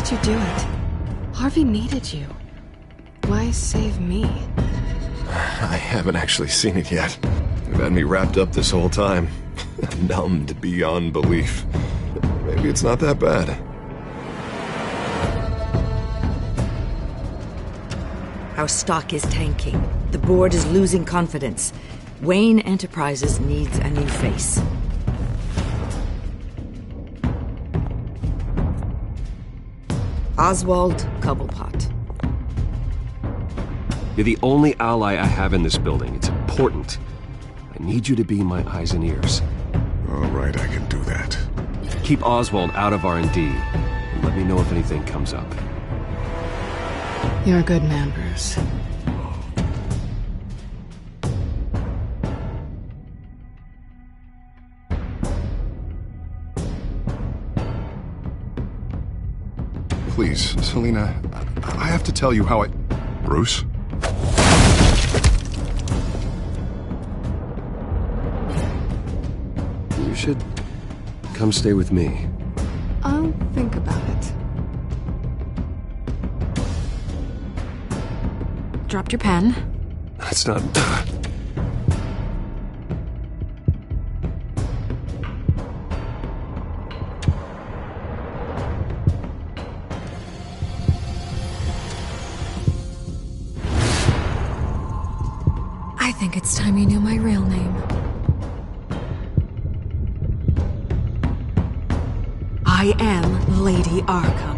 did you do it? Harvey needed you. Why save me? I haven't actually seen it yet. You've had me wrapped up this whole time. Numbed beyond belief. Maybe it's not that bad. Our stock is tanking. The board is losing confidence. Wayne Enterprises needs a new face. Oswald Cobblepot. You're the only ally I have in this building. It's important. I need you to be my eyes and ears. All right, I can do that. Keep Oswald out of R&D, and let me know if anything comes up. You're a good man, Bruce. Please, Selina, I have to tell you how I... Bruce? You should come stay with me. I'll think about it. Dropped your pen. That's not... I think it's time you knew my real name. I am Lady Arkham.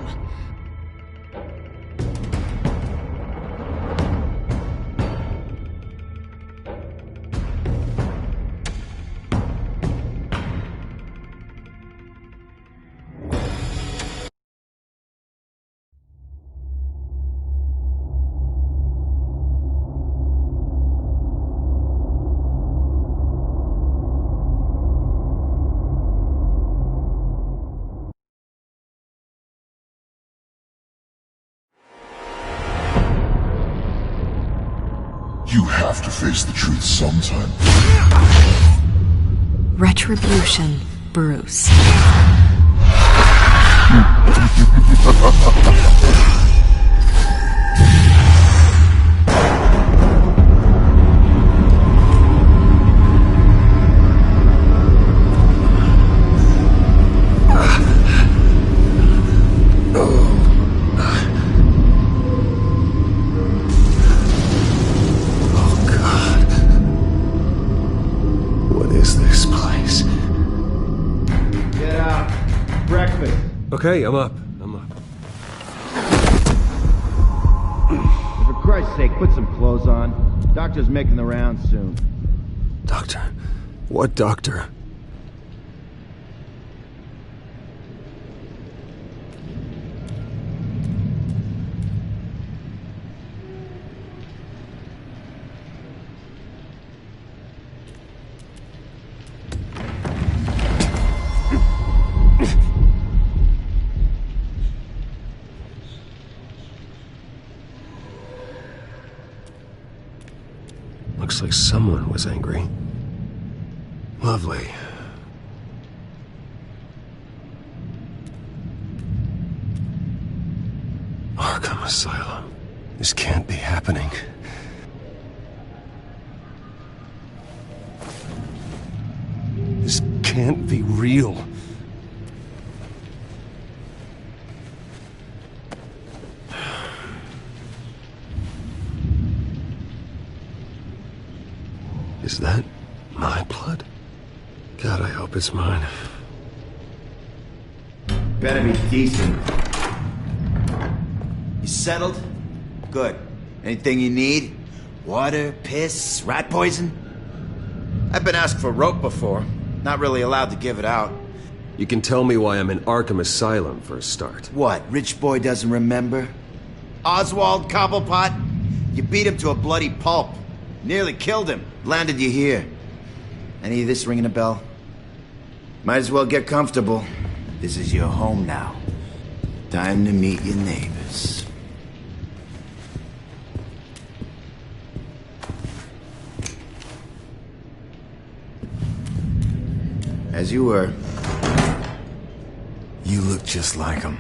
You have to face the truth sometime. Retribution, Bruce. Okay, I'm up. For Christ's sake, put some clothes on. Doctor's making the rounds soon. Doctor? What doctor? Looks like someone was angry. Lovely. Arkham Asylum. This can't be happening. This can't be real. Is that my blood? God, I hope it's mine. Better be decent. You settled? Good. Anything you need? Water, piss, rat poison? I've been asked for rope before. Not really allowed to give it out. You can tell me why I'm in Arkham Asylum for a start. What, rich boy doesn't remember? Oswald Cobblepot? You beat him to a bloody pulp. Nearly killed him. Landed you here. Any of this ringing a bell? Might as well get comfortable. This is your home now. Time to meet your neighbors. As you were. You look just like him.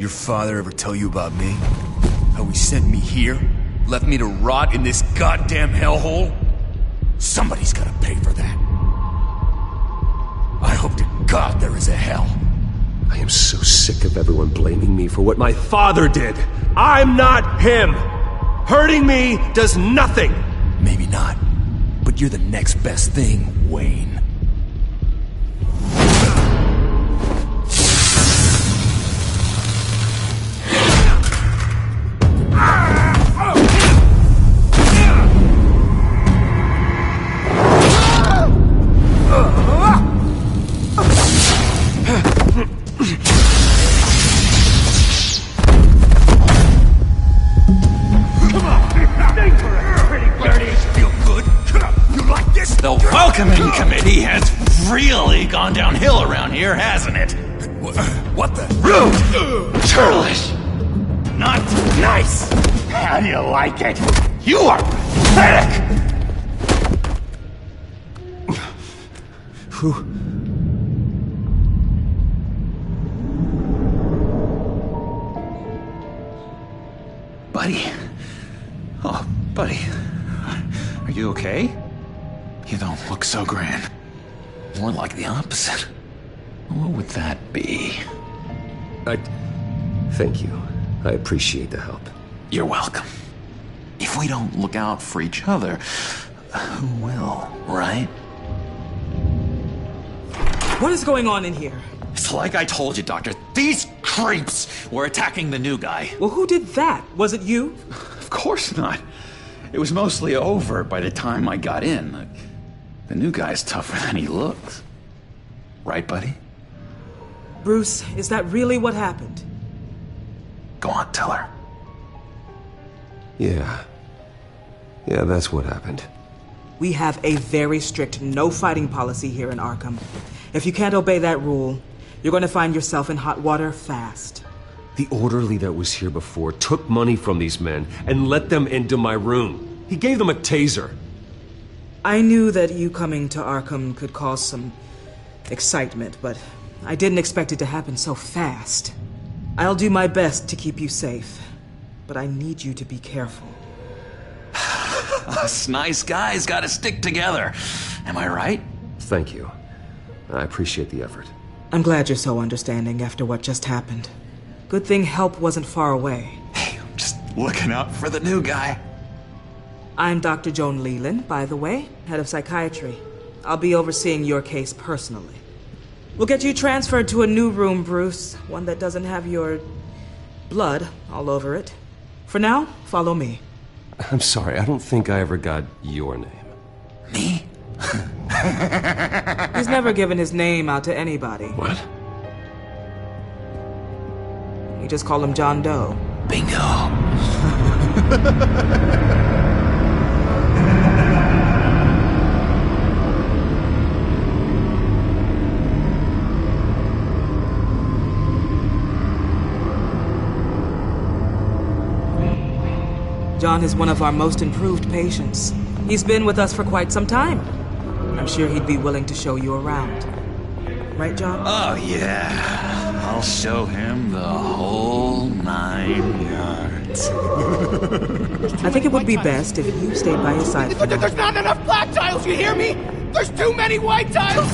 Your father ever tell you about me? How he sent me here? Left me to rot in this goddamn hellhole? Somebody's gotta pay for that. I hope to God there is a hell. I am so sick of everyone blaming me for what my father did. I'm not him. Hurting me does nothing. Maybe not, but you're the next best thing, Wayne. The welcoming committee has really gone downhill around here, hasn't it? What the? Rude! Churlish! Not nice! How do you like it? You are pathetic! Who? Buddy. Oh, buddy. Are you okay? You don't look so grand. More like the opposite. What would that be? Thank you. I appreciate the help. You're welcome. If we don't look out for each other, who will, right? What is going on in here? It's like I told you, Doctor. These creeps were attacking the new guy. Well, who did that? Was it you? Of course not. It was mostly over by the time I got in. The new guy's tougher than he looks. Right, buddy? Bruce, is that really what happened? Go on, tell her. Yeah. Yeah, that's what happened. We have a very strict no fighting policy here in Arkham. If you can't obey that rule, you're going to find yourself in hot water fast. The orderly that was here before took money from these men and let them into my room. He gave them a taser. I knew that you coming to Arkham could cause some excitement, but I didn't expect it to happen so fast. I'll do my best to keep you safe, but I need you to be careful. Us nice guys gotta stick together. Am I right? Thank you. I appreciate the effort. I'm glad you're so understanding after what just happened. Good thing help wasn't far away. Hey, I'm just looking out for the new guy. I'm Dr. Joan Leland, by the way, head of psychiatry. I'll be overseeing your case personally. We'll get you transferred to a new room, Bruce. One that doesn't have your blood all over it. For now, follow me. I'm sorry, I don't think I ever got your name. Me? He's never given his name out to anybody. What? We just call him John Doe. Bingo. John is one of our most improved patients. He's been with us for quite some time. I'm sure he'd be willing to show you around. Right, John? Oh, yeah. I'll show him the whole 9 yards. I think it would be best if you stayed by his side. There's not enough black tiles, you hear me? There's too many white tiles!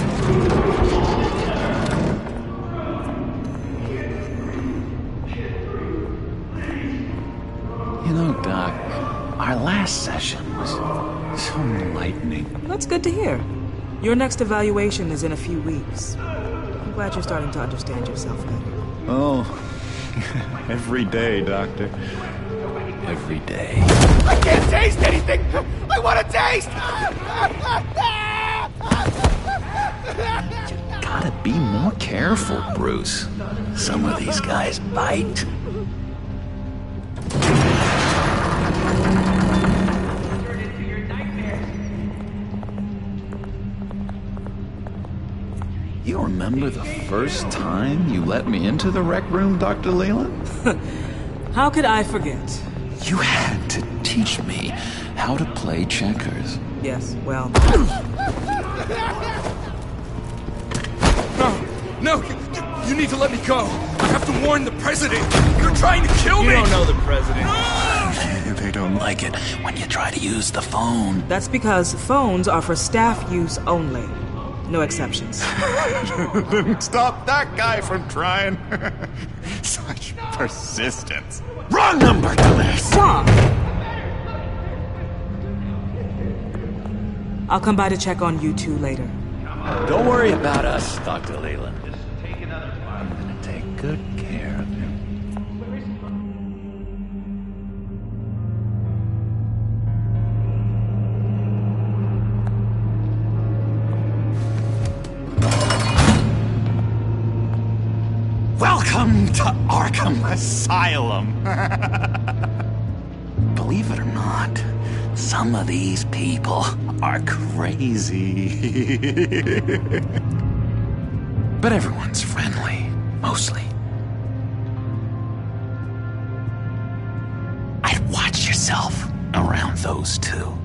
You know, Doc, our last session was so enlightening. That's good to hear. Your next evaluation is in a few weeks. I'm glad you're starting to understand yourself better. Oh, every day, Doctor. Every day. I can't taste anything! I want to taste! Gotta be more careful, Bruce. Some of these guys bite. You remember the first time you let me into the rec room, Dr. Leland? How could I forget? You had to teach me how to play checkers. Yes, well... No! You need to let me go. I have to warn the president. You're trying to kill me. You don't know the president. They don't like it when you try to use the phone. That's because phones are for staff use only. No exceptions. Stop that guy from trying. Such persistence. Wrong number, dumbass. Stop! I'll come by to check on you two later. Don't worry about us, Dr. Leland. I'm gonna take good care of him. Welcome to Arkham Asylum. Believe it or not, some of these people are crazy. But everyone's friendly, mostly. I'd watch yourself around those two.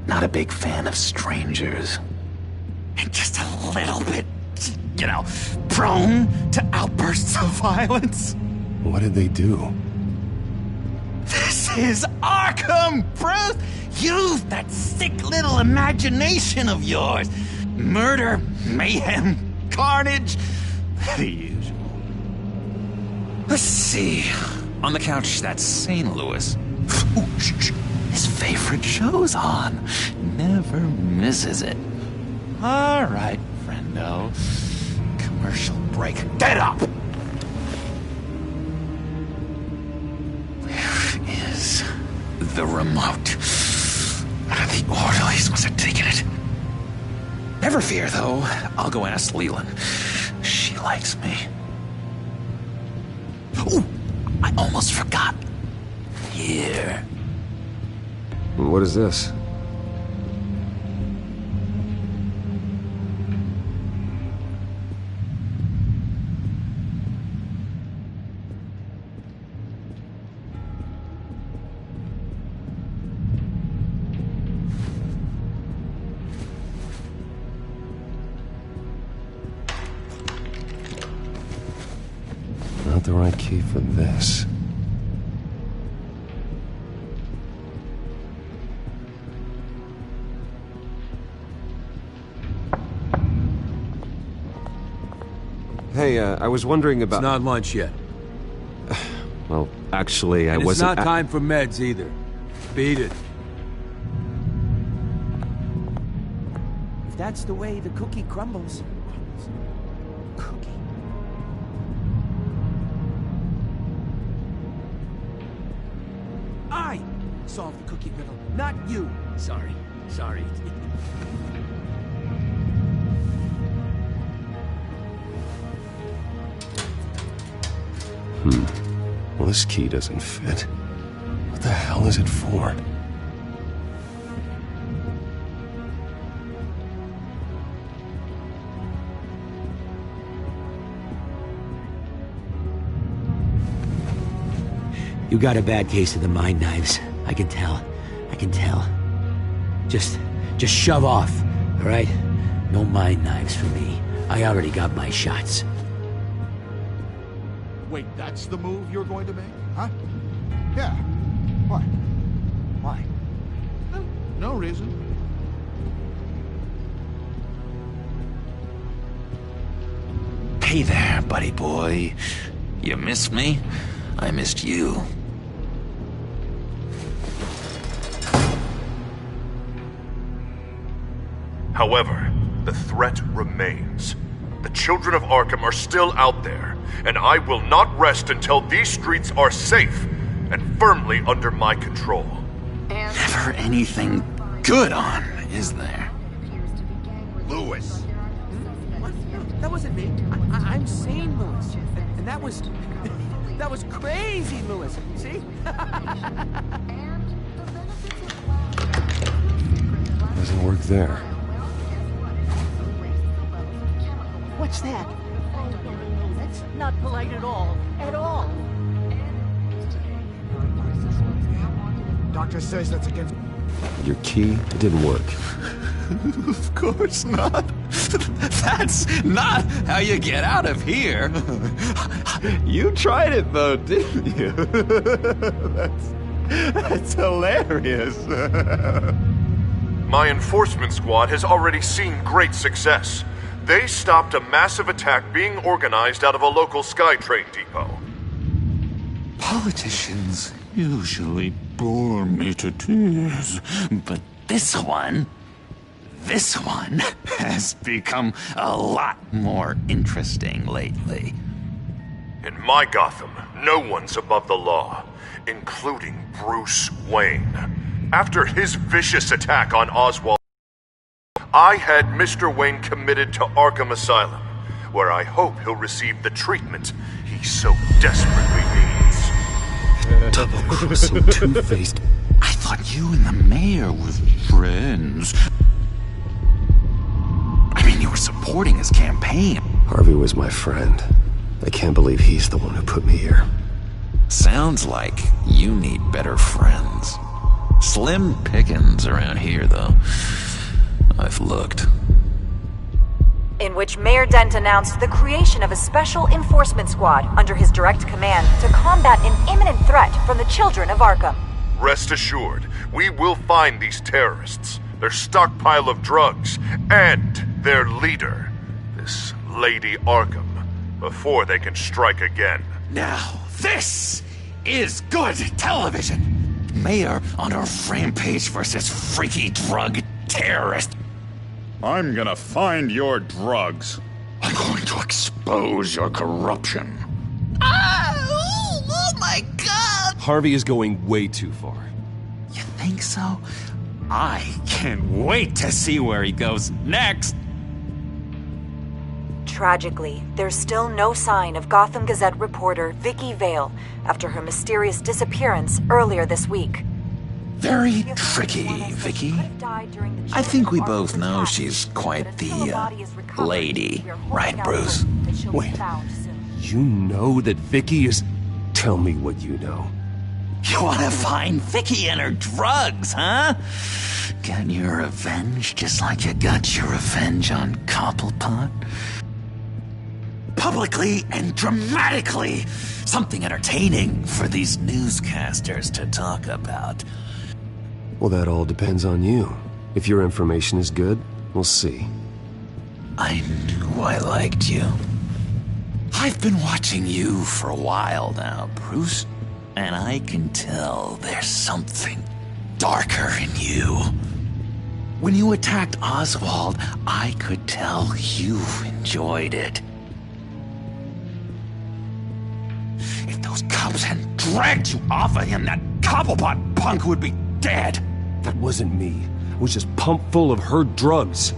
Not a big fan of strangers. And just a little bit, you know, prone to outbursts of violence. What did they do? This is Arkham, Bruce! Use that sick little imagination of yours. Murder, mayhem, carnage, the usual. Let's see. On the couch, that's St. Louis. Ooh, shh. His favorite show's on. Never misses it. All right, friendo. Commercial break. Get up! Where is the remote? The orderlies must have taken it. Never fear, though. I'll go ask Leland. She likes me. Ooh, I almost forgot. Here. What is this? Not the right key for this. Hey, I was wondering about... It's not lunch yet. Well, actually, I And wasn't... it's not time for meds either. Beat it. If that's the way the cookie crumbles. Cookie. I solved the cookie riddle, not you. Sorry. Well, this key doesn't fit. What the hell is it for? You got a bad case of the mind knives. I can tell. Just shove off, all right? No mind knives for me. I already got my shots. Wait, that's the move you're going to make? Huh? Yeah. What? Why? No reason. Hey there, buddy boy. You missed me? I missed you. However, the threat remains. The children of Arkham are still out there, and I will not rest until these streets are safe and firmly under my control. Never anything good on, is there? Lewis! What? No, that wasn't me. I'm sane, Lewis. And that was... that was crazy, Lewis. See? Doesn't work there. What's that? That's not polite at all. At all. Doctor says that's against... Your key, it didn't work. Of course not. That's not how you get out of here. You tried it though, didn't you? That's hilarious. My enforcement squad has already seen great success. They stopped a massive attack being organized out of a local SkyTrain depot. Politicians usually bore me to tears, but this one has become a lot more interesting lately. In my Gotham, no one's above the law, including Bruce Wayne. After his vicious attack on Oswald, I had Mr. Wayne committed to Arkham Asylum, where I hope he'll receive the treatment he so desperately needs. Double-crossing two-faced. I thought you and the mayor were friends. I mean, you were supporting his campaign. Harvey was my friend. I can't believe he's the one who put me here. Sounds like you need better friends. Slim pickings around here, though. I've looked. In which Mayor Dent announced the creation of a special enforcement squad under his direct command to combat an imminent threat from the children of Arkham. Rest assured, we will find these terrorists, their stockpile of drugs, and their leader, this Lady Arkham, before they can strike again. Now, this is good television. Mayor on a rampage versus freaky drug terrorist. I'm gonna find your drugs. I'm going to expose your corruption. Oh my God! Harvey is going way too far. You think so? I can't wait to see where he goes next. Tragically, there's still no sign of Gotham Gazette reporter Vicky Vale after her mysterious disappearance earlier this week. Very tricky, Vicky. I think we both know she's quite the, lady. Right, Bruce? Wait. You know that Vicky is... Tell me what you know. You want to find Vicky and her drugs, huh? Get your revenge just like you got your revenge on Cobblepot? Publicly and dramatically. Something entertaining for these newscasters to talk about. Well, that all depends on you. If your information is good, we'll see. I knew I liked you. I've been watching you for a while now, Bruce, and I can tell there's something darker in you. When you attacked Oswald, I could tell you enjoyed it. If those cops hadn't dragged you off of him, that Cobblepot punk would be dead. That wasn't me. It was just pumped full of her drugs.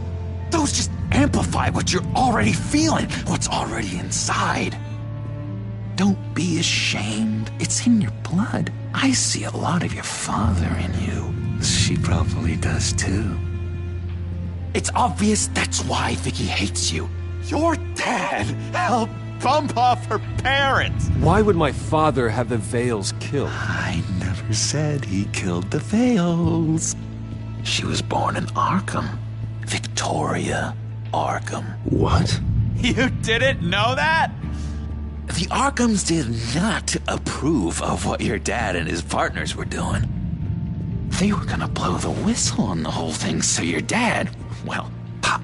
Those just amplify what you're already feeling, what's already inside. Don't be ashamed. It's in your blood. I see a lot of your father in you. She probably does too. It's obvious that's why Vicky hates you. Your dad helped bump off her parents. Why would my father have the Vales killed? I never said he killed the Vales. She was born in Arkham. Victoria Arkham. What? You didn't know that? The Arkhams did not approve of what your dad and his partners were doing. They were gonna blow the whistle on the whole thing, so your dad, well, pop.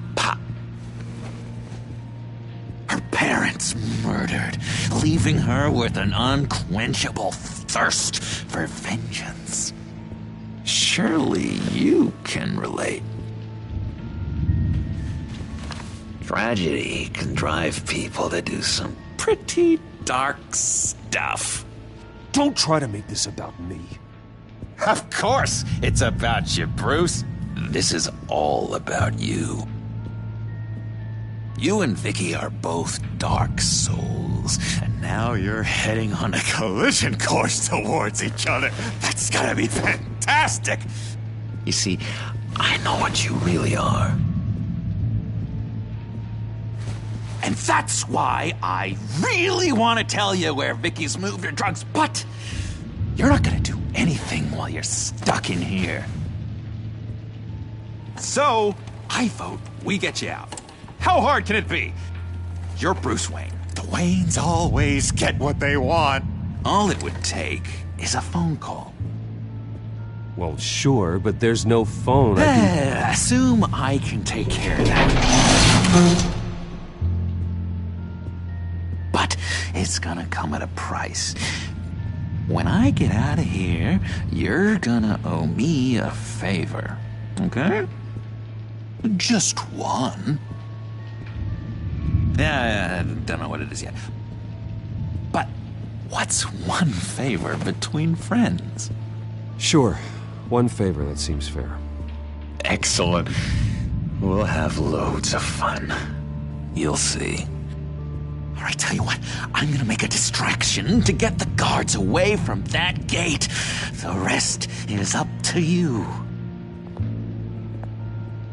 Her parents murdered, leaving her with an unquenchable thirst for vengeance. Surely you can relate. Tragedy can drive people to do some pretty dark stuff. Don't try to make this about me. Of course it's about you, Bruce. This is all about you. You and Vicky are both dark souls, and now you're heading on a collision course towards each other. That's gonna be fantastic! You see, I know what you really are. And that's why I really want to tell you where Vicky's moved her drugs, but you're not gonna do anything while you're stuck in here. So, I vote we get you out. How hard can it be? You're Bruce Wayne. The Waynes always get what they want. All it would take is a phone call. Well, sure, but there's no phone. I can... Assume I can take care of that. But it's gonna come at a price. When I get out of here, you're gonna owe me a favor. Okay? Just one. Yeah, I don't know what it is yet. But what's one favor between friends? Sure. One favor, that seems fair. Excellent. We'll have loads of fun. You'll see. All right, tell you what, I'm gonna make a distraction to get the guards away from that gate. The rest is up to you.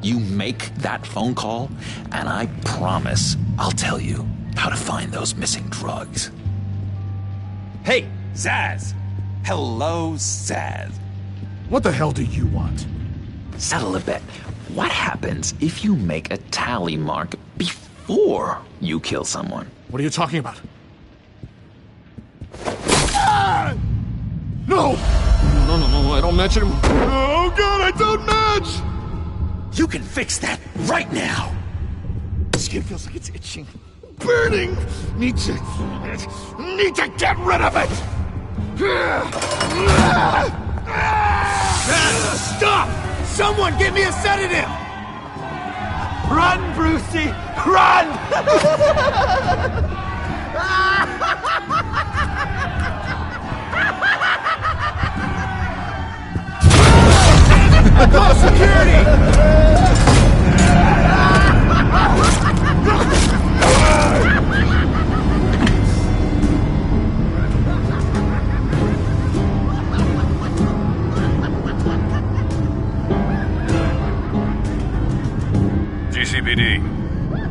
You make that phone call, and I promise I'll tell you how to find those missing drugs. Hey, Zsasz! Hello, Zsasz. What the hell do you want? Settle a bet. What happens if you make a tally mark before you kill someone? What are you talking about? Ah! No! No, I don't match him. Oh, God, I don't match! You can fix that right now! Skin feels like it's itching. Burning! Need to get rid of it! Stop! Someone get me a sedative! Run, Brucey! Run! Call security! GCPD.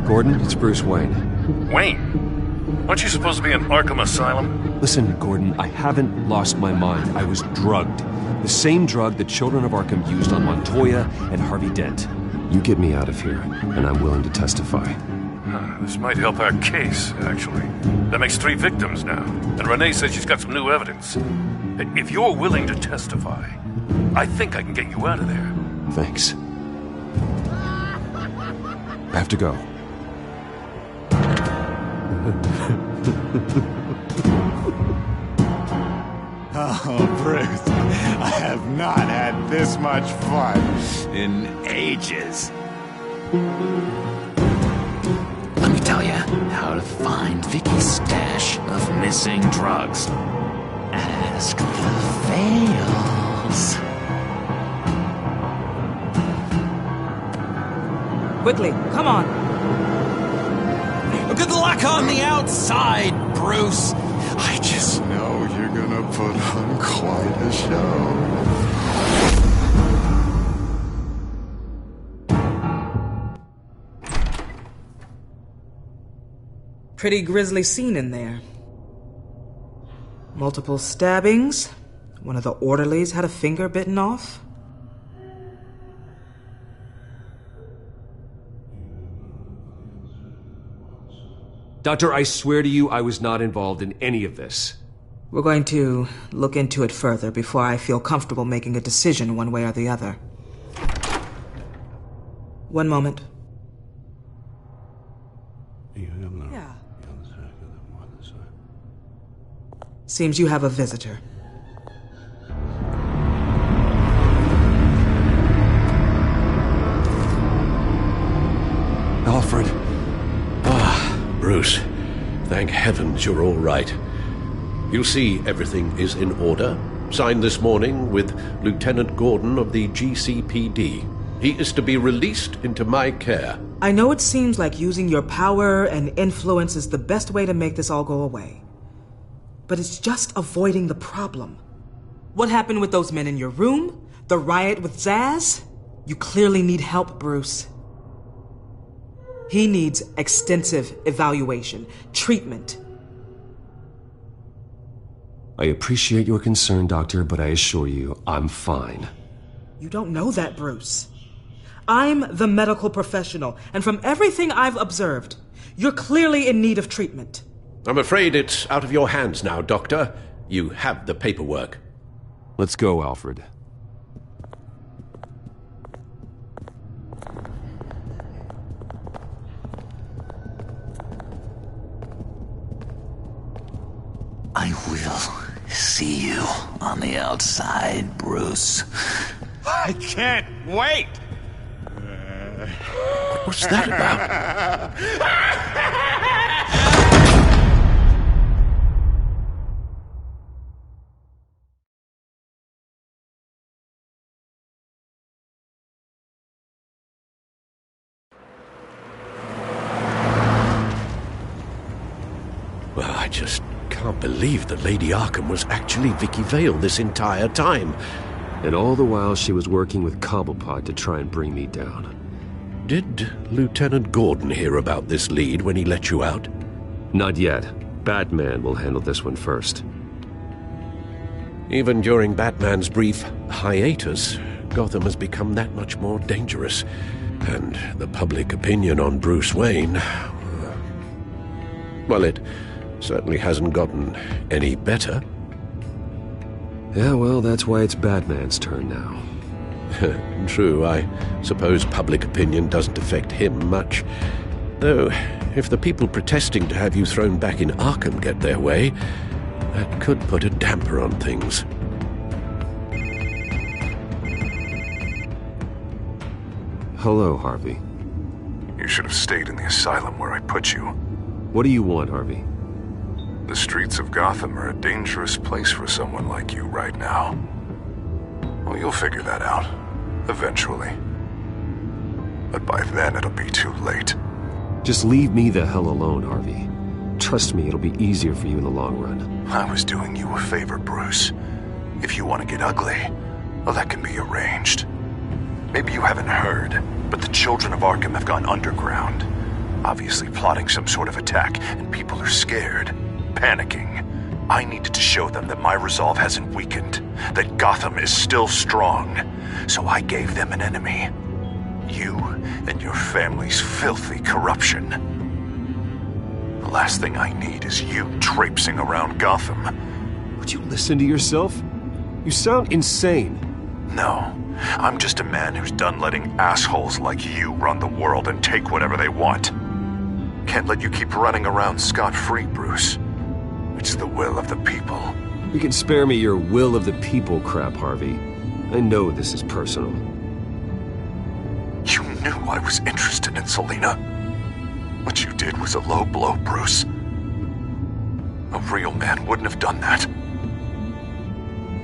Gordon, it's Bruce Wayne. Wayne? Aren't you supposed to be in Arkham Asylum? Listen, Gordon, I haven't lost my mind. I was drugged. The same drug the children of Arkham used on Montoya and Harvey Dent. You get me out of here, and I'm willing to testify. This might help our case, actually. That makes 3 victims now, and Renee says she's got some new evidence. If you're willing to testify, I think I can get you out of there. Thanks. I have to go. Oh, Bruce, I have not had this much fun in ages. Let me tell you how to find Vicky's stash of missing drugs. Ask the Veils. Quickly, come on. Good luck on the outside, Bruce. I just know you're gonna put on quite a show. Pretty grisly scene in there. Multiple stabbings. One of the orderlies had a finger bitten off. Doctor, I swear to you I was not involved in any of this. We're going to look into it further before I feel comfortable making a decision one way or the other. One moment. Yeah. Seems you have a visitor. Alfred. Bruce, thank heavens you're all right. You see, everything is in order. Signed this morning with Lieutenant Gordon of the GCPD. He is to be released into my care. I know it seems like using your power and influence is the best way to make this all go away. But it's just avoiding the problem. What happened with those men in your room? The riot with Zsasz? You clearly need help, Bruce. He needs extensive evaluation, treatment. I appreciate your concern, Doctor, but I assure you, I'm fine. You don't know that, Bruce. I'm the medical professional, and from everything I've observed, you're clearly in need of treatment. I'm afraid it's out of your hands now, Doctor. You have the paperwork. Let's go, Alfred. I will see you on the outside, Bruce. I can't wait! What's that about? Well, I just can't believe that Lady Arkham was actually Vicky Vale this entire time. And all the while she was working with Cobblepot to try and bring me down. Did Lieutenant Gordon hear about this lead when he let you out? Not yet. Batman will handle this one first. Even during Batman's brief hiatus, Gotham has become that much more dangerous. And the public opinion on Bruce Wayne... well, it certainly hasn't gotten any better. Yeah, well, that's why it's Batman's turn now. True, I suppose public opinion doesn't affect him much. Though, if the people protesting to have you thrown back in Arkham get their way, that could put a damper on things. Hello, Harvey. You should have stayed in the asylum where I put you. What do you want, Harvey? The streets of Gotham are a dangerous place for someone like you right now. Well, you'll figure that out. Eventually. But by then, it'll be too late. Just leave me the hell alone, Harvey. Trust me, it'll be easier for you in the long run. I was doing you a favor, Bruce. If you want to get ugly, well, that can be arranged. Maybe you haven't heard, but the children of Arkham have gone underground. Obviously plotting some sort of attack, and people are scared. Panicking. I needed to show them that my resolve hasn't weakened, that Gotham is still strong. So I gave them an enemy. You and your family's filthy corruption. The last thing I need is you traipsing around Gotham. Would you listen to yourself? You sound insane. No, I'm just a man who's done letting assholes like you run the world and take whatever they want. Can't let you keep running around scot-free, Bruce. It's the will of the people. You can spare me your will of the people crap, Harvey. I know this is personal. You knew I was interested in Selina. What you did was a low blow, Bruce. A real man wouldn't have done that.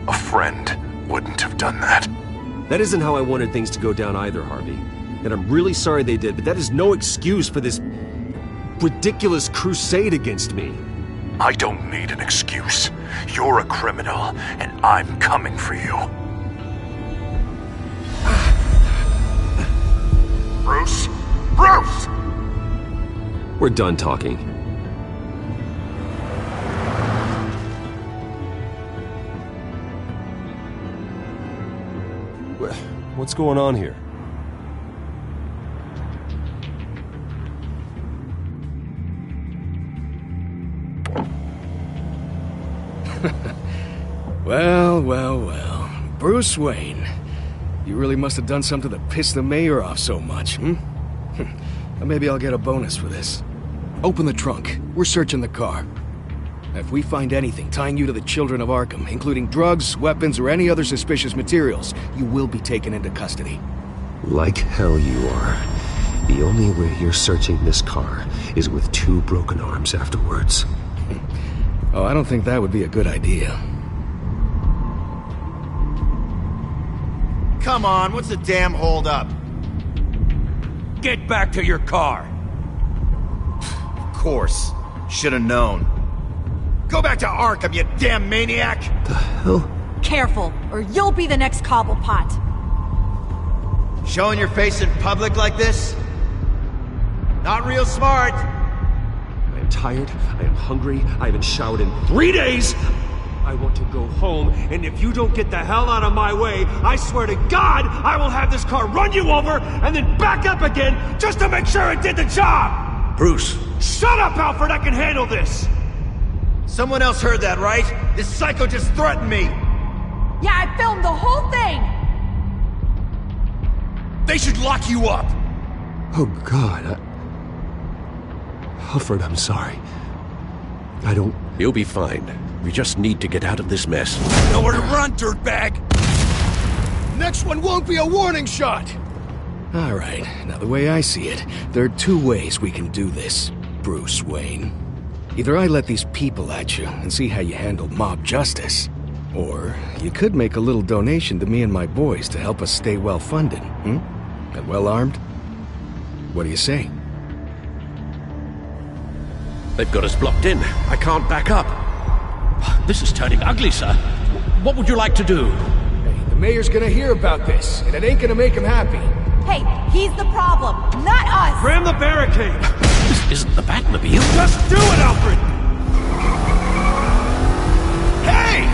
A friend wouldn't have done that. That isn't how I wanted things to go down either, Harvey. And I'm really sorry they did, but that is no excuse for this ridiculous crusade against me. I don't need an excuse. You're a criminal, and I'm coming for you. Bruce? Bruce! We're done talking. What's going on here? Well. Bruce Wayne. You really must have done something to piss the mayor off so much, Maybe I'll get a bonus for this. Open the trunk. We're searching the car. If we find anything tying you to the children of Arkham, including drugs, weapons, or any other suspicious materials, you will be taken into custody. Like hell you are. The only way you're searching this car is with 2 broken arms afterwards. Oh, I don't think that would be a good idea. Come on, what's the damn holdup? Get back to your car! Of course. Should've known. Go back to Arkham, you damn maniac! The hell? Careful, or you'll be the next Cobblepot. Showing your face in public like this? Not real smart. I am tired, I am hungry, I haven't showered in 3 days! I want to go home, and if you don't get the hell out of my way, I swear to God, I will have this car run you over and then back up again just to make sure it did the job! Bruce! Shut up, Alfred! I can handle this! Someone else heard that, right? This psycho just threatened me! Yeah, I filmed the whole thing! They should lock you up! Oh, God. Alfred, I'm sorry. I don't... You'll be fine. We just need to get out of this mess. Nowhere to run, dirtbag! Next one won't be a warning shot! All right, now the way I see it, there are two ways we can do this, Bruce Wayne. Either I let these people at you and see how you handle mob justice, or you could make a little donation to me and my boys to help us stay well-funded, and well-armed. What do you say? They've got us blocked in. I can't back up. This is turning ugly, sir. What would you like to do? Hey, the mayor's gonna hear about this, and it ain't gonna make him happy. Hey, he's the problem, not us! Ram the barricade! This isn't the Batmobile. Just do it, Alfred! Hey!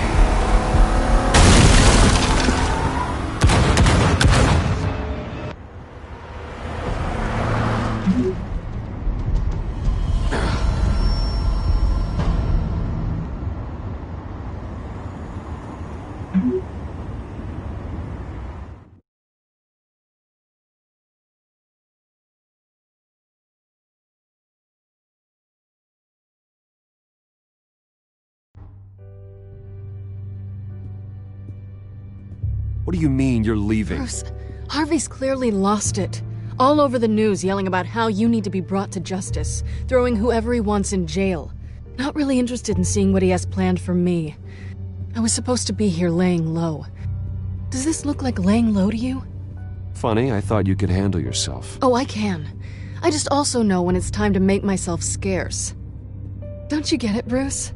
What do you mean you're leaving? Bruce, Harvey's clearly lost it. All over the news yelling about how you need to be brought to justice, throwing whoever he wants in jail. Not really interested in seeing what he has planned for me. I was supposed to be here laying low. Does this look like laying low to you? Funny, I thought you could handle yourself. Oh, I can. I just also know when it's time to make myself scarce. Don't you get it, Bruce?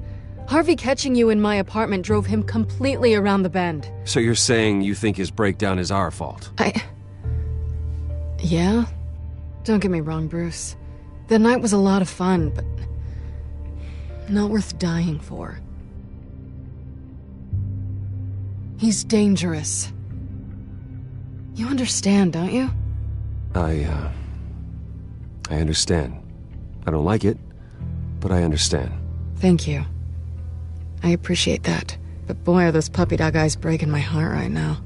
Harvey catching you in my apartment drove him completely around the bend. So you're saying you think his breakdown is our fault? Yeah? Don't get me wrong, Bruce. The night was a lot of fun, but not worth dying for. He's dangerous. You understand, don't you? I understand. I don't like it, but I understand. Thank you. I appreciate that. But boy, are those puppy dog eyes breaking my heart right now.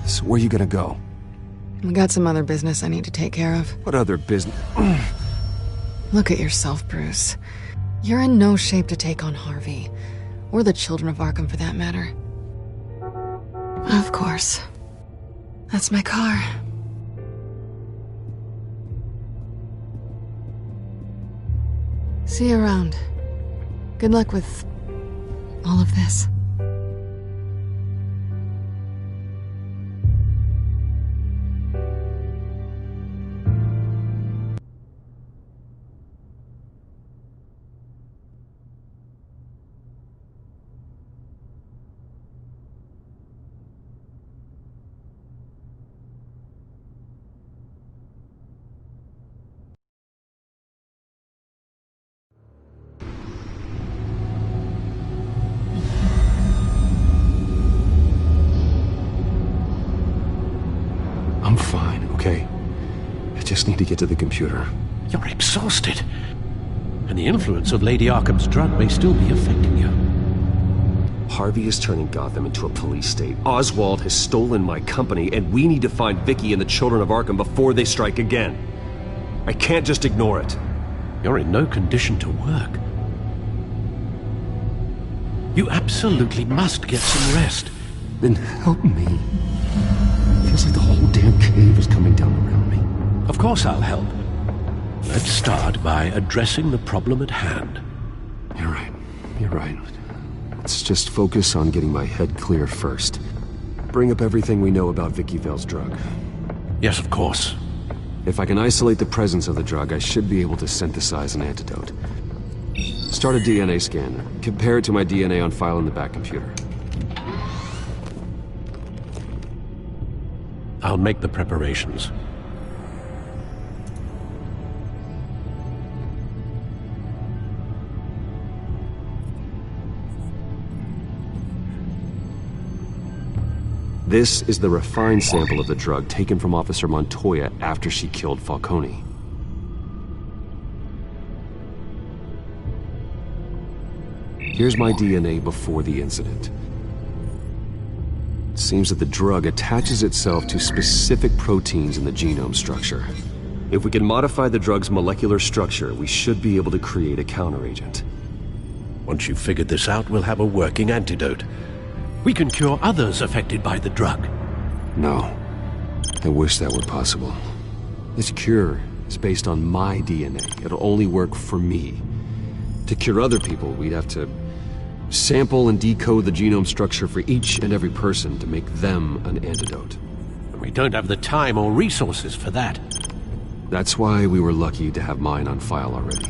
So where are you gonna go? I got some other business I need to take care of. What other business? Look at yourself, Bruce. You're in no shape to take on Harvey. Or the children of Arkham, for that matter. Of course. That's my car. See you around. Good luck with all of this. I'm fine, okay? I just need to get to the computer. You're exhausted. And the influence of Lady Arkham's drug may still be affecting you. Harvey is turning Gotham into a police state. Oswald has stolen my company, and we need to find Vicky and the children of Arkham before they strike again. I can't just ignore it. You're in no condition to work. You absolutely must get some rest. Then help me. Feels like the whole damn cave is coming down around me. Of course I'll help. Let's start by addressing the problem at hand. You're right. You're right. Let's just focus on getting my head clear first. Bring up everything we know about Vicky Vale's drug. Yes, of course. If I can isolate the presence of the drug, I should be able to synthesize an antidote. Start a DNA scanner. Compare it to my DNA on file in the back computer. I'll make the preparations. This is the refined sample of the drug taken from Officer Montoya after she killed Falcone. Here's my DNA before the incident. It seems that the drug attaches itself to specific proteins in the genome structure. If we can modify the drug's molecular structure, we should be able to create a counteragent. Once you've figured this out, we'll have a working antidote. We can cure others affected by the drug. No. I wish that were possible. This cure is based on my DNA. It'll only work for me. To cure other people, we'd have to sample and decode the genome structure for each and every person to make them an antidote. We don't have the time or resources for that. That's why we were lucky to have mine on file already.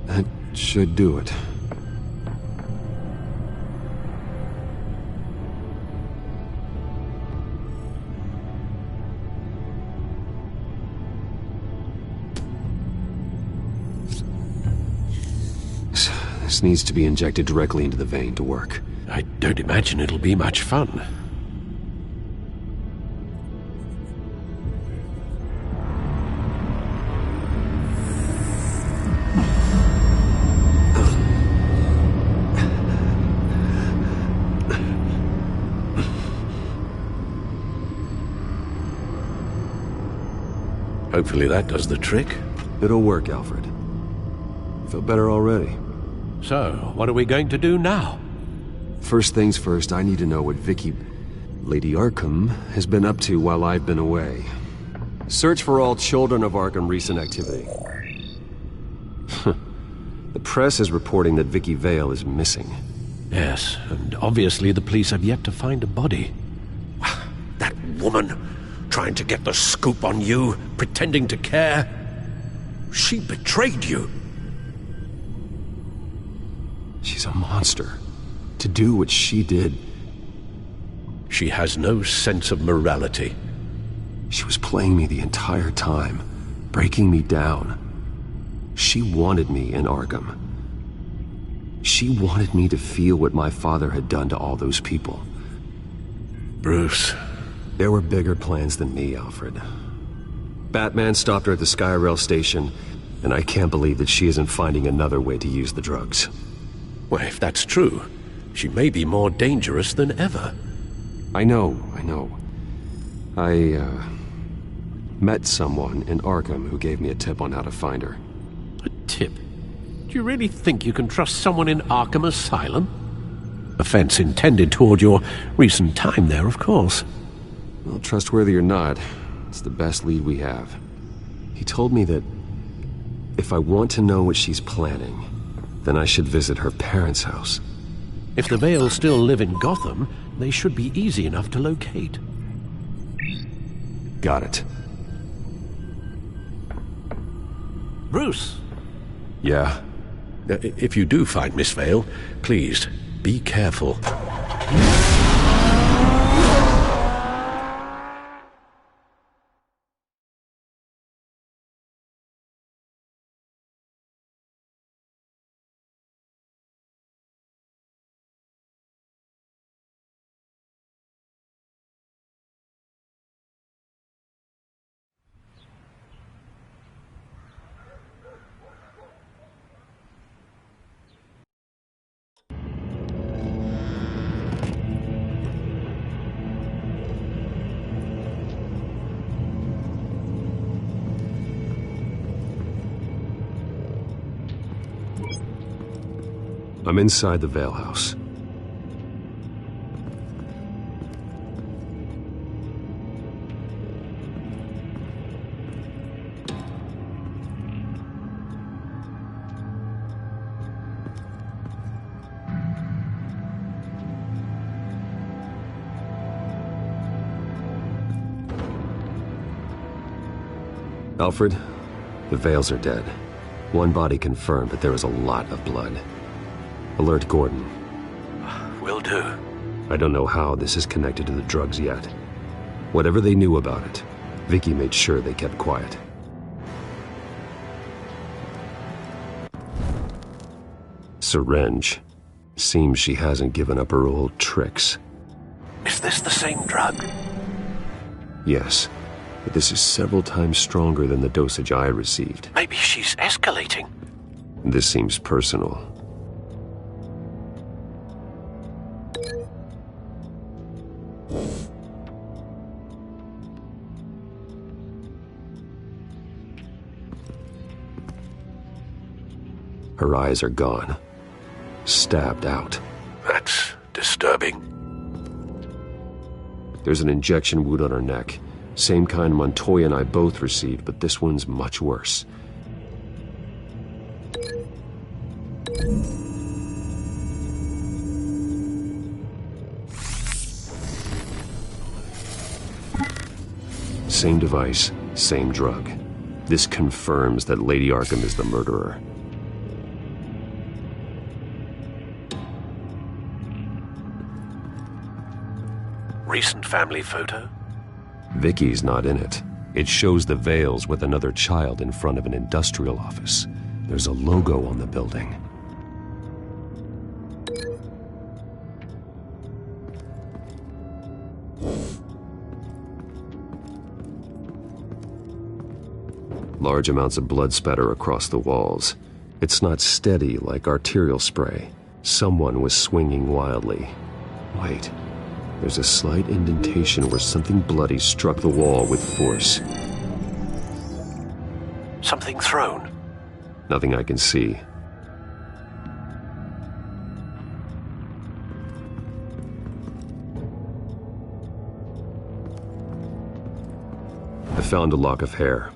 That should do it. This needs to be injected directly into the vein to work. I don't imagine it'll be much fun. Hopefully that does the trick. It'll work, Alfred. Feel better already. So, what are we going to do now? First things first, I need to know what Lady Arkham, has been up to while I've been away. Search for all children of Arkham recent activity. The press is reporting that Vicky Vale is missing. Yes, and obviously the police have yet to find a body. That woman, trying to get the scoop on you, pretending to care. She betrayed you. She's a monster. To do what she did. She has no sense of morality. She was playing me the entire time, breaking me down. She wanted me in Arkham. She wanted me to feel what my father had done to all those people. Bruce. There were bigger plans than me, Alfred. Batman stopped her at the Skyrail station, and I can't believe that she isn't finding another way to use the drugs. Well, if that's true, she may be more dangerous than ever. I know. I met someone in Arkham who gave me a tip on how to find her. A tip? Do you really think you can trust someone in Arkham Asylum? Offense intended toward your recent time there, of course. Well, trustworthy or not, it's the best lead we have. He told me that if I want to know what she's planning, then I should visit her parents' house. If the Vales still live in Gotham, they should be easy enough to locate. Got it. Bruce! Yeah? If you do find Miss Vale, please, be careful. I'm inside the Vale house. Alfred, the Vales are dead. One body confirmed, but there is a lot of blood. Alert Gordon. Will do. I don't know how this is connected to the drugs yet. Whatever they knew about it, Vicky made sure they kept quiet. Syringe. Seems she hasn't given up her old tricks. Is this the same drug? Yes, but this is several times stronger than the dosage I received. Maybe she's escalating. This seems personal. Her eyes are gone. Stabbed out. That's disturbing. There's an injection wound on her neck. Same kind Montoya and I both received, but this one's much worse. Same device, same drug. This confirms that Lady Arkham is the murderer. Recent family photo? Vicky's not in it. It shows the Vales with another child in front of an industrial office. There's a logo on the building. Large amounts of blood spatter across the walls. It's not steady like arterial spray. Someone was swinging wildly. Wait. There's a slight indentation where something bloody struck the wall with force. Something thrown? Nothing I can see. I found a lock of hair.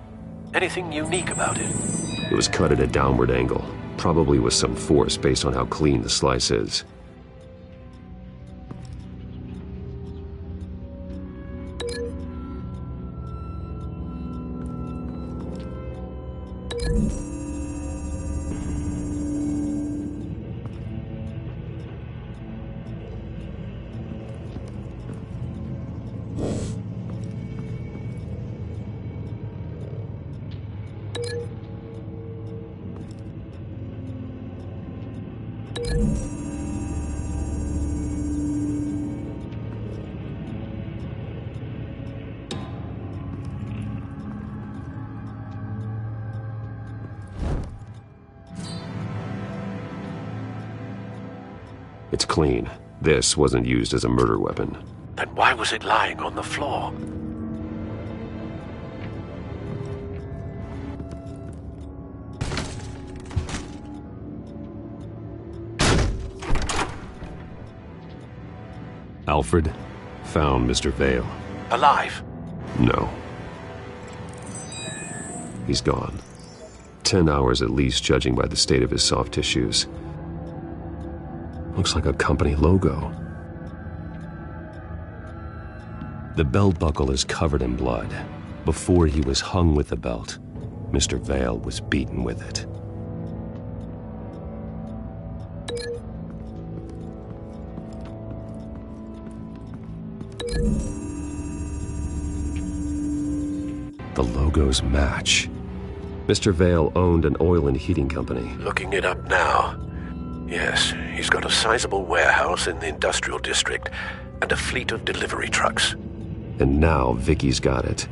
Anything unique about it? It was cut at a downward angle, probably with some force based on how clean the slice is. It's clean. This wasn't used as a murder weapon. Then why was it lying on the floor? Alfred found Mr. Vale. Alive? No. He's gone. 10 hours at least, judging by the state of his soft tissues. Looks like a company logo. The belt buckle is covered in blood. Before he was hung with the belt, Mr. Vale was beaten with it. The logos match. Mr. Vale owned an oil and heating company. Looking it up now. Yes, he's got a sizable warehouse in the industrial district and a fleet of delivery trucks. And now Vicky's got it.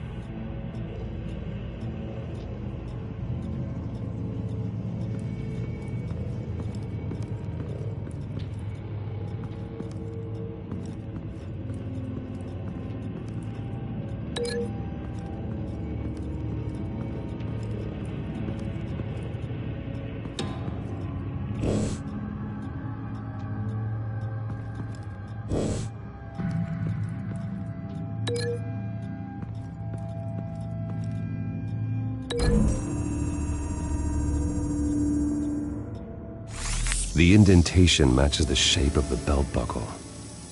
The indentation matches the shape of the belt buckle.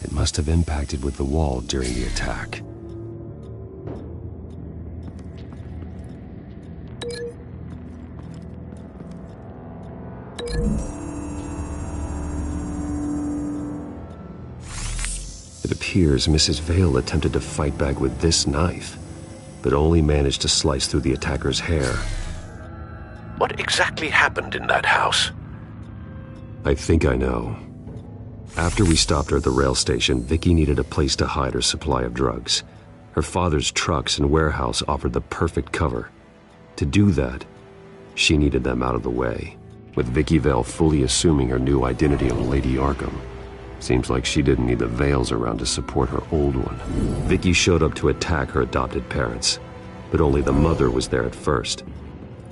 It must have impacted with the wall during the attack. appears Mrs. Vale attempted to fight back with this knife, but only managed to slice through the attacker's hair. What exactly happened in that house? I think I know. After we stopped her at the rail station, Vicky needed a place to hide her supply of drugs. Her father's trucks and warehouse offered the perfect cover. To do that, she needed them out of the way, with Vicky Vale fully assuming her new identity of Lady Arkham. Seems like she didn't need the Vales around to support her old one. Vicky showed up to attack her adopted parents, but only the mother was there at first.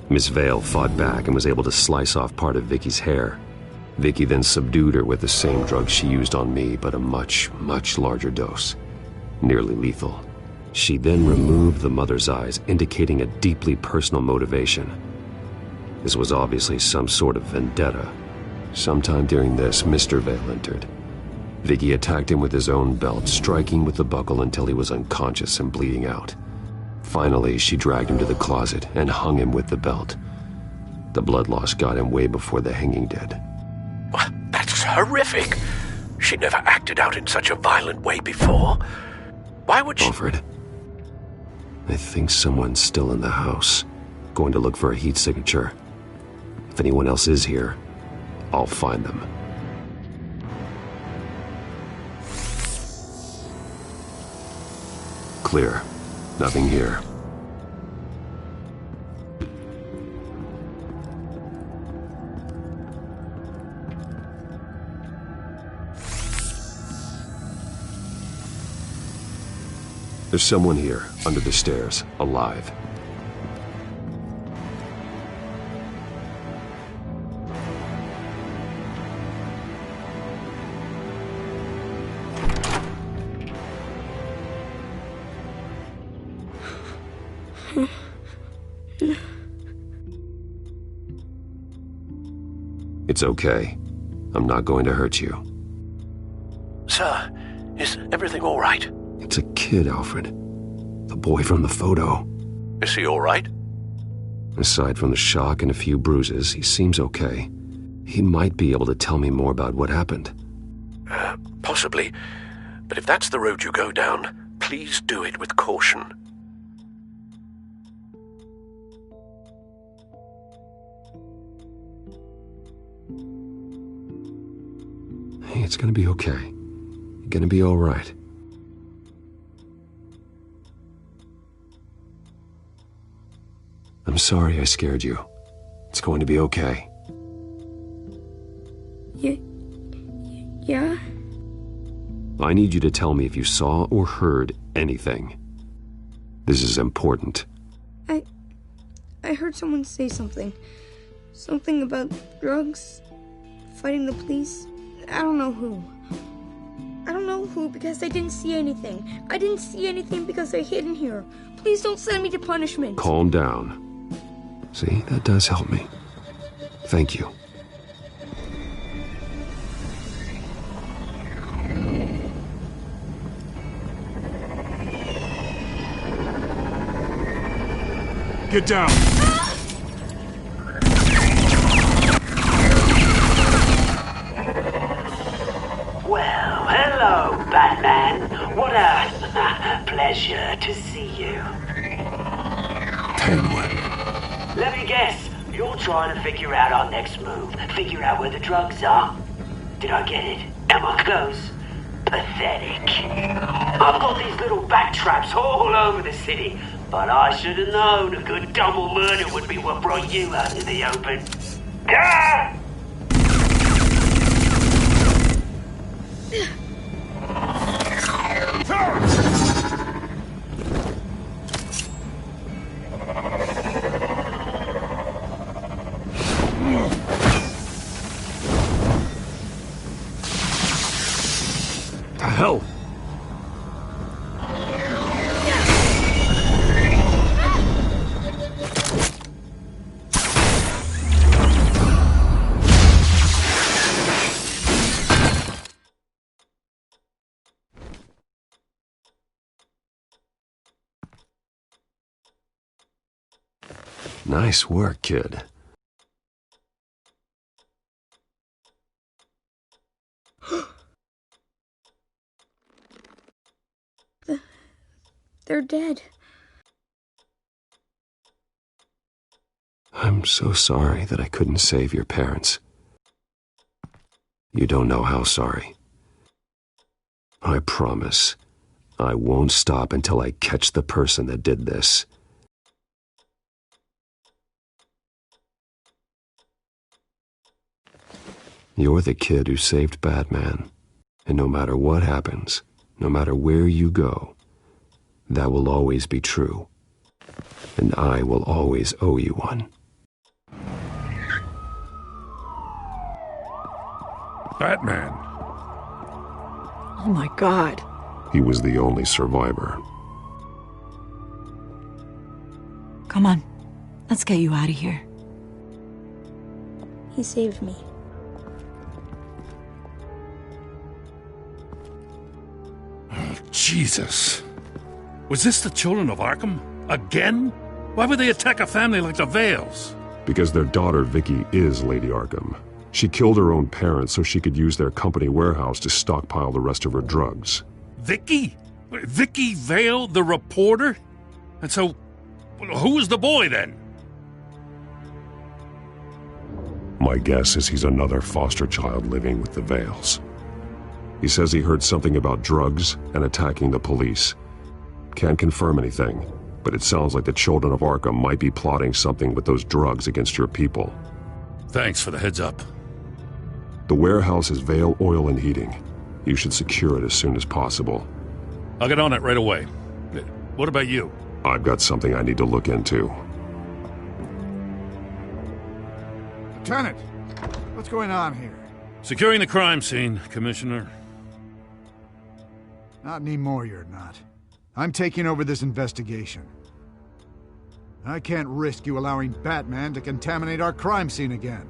Miss Vale fought back and was able to slice off part of Vicky's hair. Vicky then subdued her with the same drug she used on me, but a much, much larger dose. Nearly lethal. She then removed the mother's eyes, indicating a deeply personal motivation. This was obviously some sort of vendetta. Sometime during this, Mr. Vale entered. Vicky attacked him with his own belt, striking with the buckle until he was unconscious and bleeding out. Finally, she dragged him to the closet and hung him with the belt. The blood loss got him way before the hanging did. That's horrific. She never acted out in such a violent way before. Why would she... Alfred, I think someone's still in the house. Going to look for a heat signature. If anyone else is here, I'll find them. Clear. Nothing here. There's someone here, under the stairs, alive. It's okay. I'm not going to hurt you. Sir, is everything all right? It's a kid, Alfred. The boy from the photo. Is he all right? Aside from the shock and a few bruises, he seems okay. He might be able to tell me more about what happened. Possibly. But if that's the road you go down, please do it with caution. Hey, it's gonna be okay. You're gonna be all right. I'm sorry I scared you. It's going to be okay. Yeah? I need you to tell me if you saw or heard anything. This is important. I heard someone say something. Something about drugs, fighting the police. I don't know who. I don't know who because I didn't see anything. I didn't see anything because I hid in here. Please don't send me to punishment. Calm down. See, that does help me. Thank you. Get down! Well, hello, Batman. What a pleasure to see you. Penguin. Let me guess, you're trying to figure out our next move. Figure out where the drugs are. Did I get it? Am I close? Pathetic. I've got these little bat traps all over the city, but I should have known a good double murder would be what brought you out in the open. Ah! The hell? Nice work, kid. They're dead. I'm so sorry that I couldn't save your parents. You don't know how sorry. I promise, I won't stop until I catch the person that did this. You're the kid who saved Batman, and no matter what happens, no matter where you go, that will always be true, and I will always owe you one. Batman. Oh my God. He was the only survivor. Come on, let's get you out of here. He saved me. Oh, Jesus. Was this the children of Arkham? Again? Why would they attack a family like the Vales? Because their daughter, Vicky, is Lady Arkham. She killed her own parents so she could use their company warehouse to stockpile the rest of her drugs. Vicky? Vicky Vale, the reporter? And so, who was the boy then? My guess is he's another foster child living with the Vales. He says he heard something about drugs and attacking the police. Can't confirm anything, but it sounds like the children of Arkham might be plotting something with those drugs against your people. Thanks for the heads up. The warehouse is Vale Oil and Heating. You should secure it as soon as possible. I'll get on it right away. What about you? I've got something I need to look into. Lieutenant, what's going on here? Securing the crime scene, Commissioner. Not anymore, you're not. I'm taking over this investigation. I can't risk you allowing Batman to contaminate our crime scene again.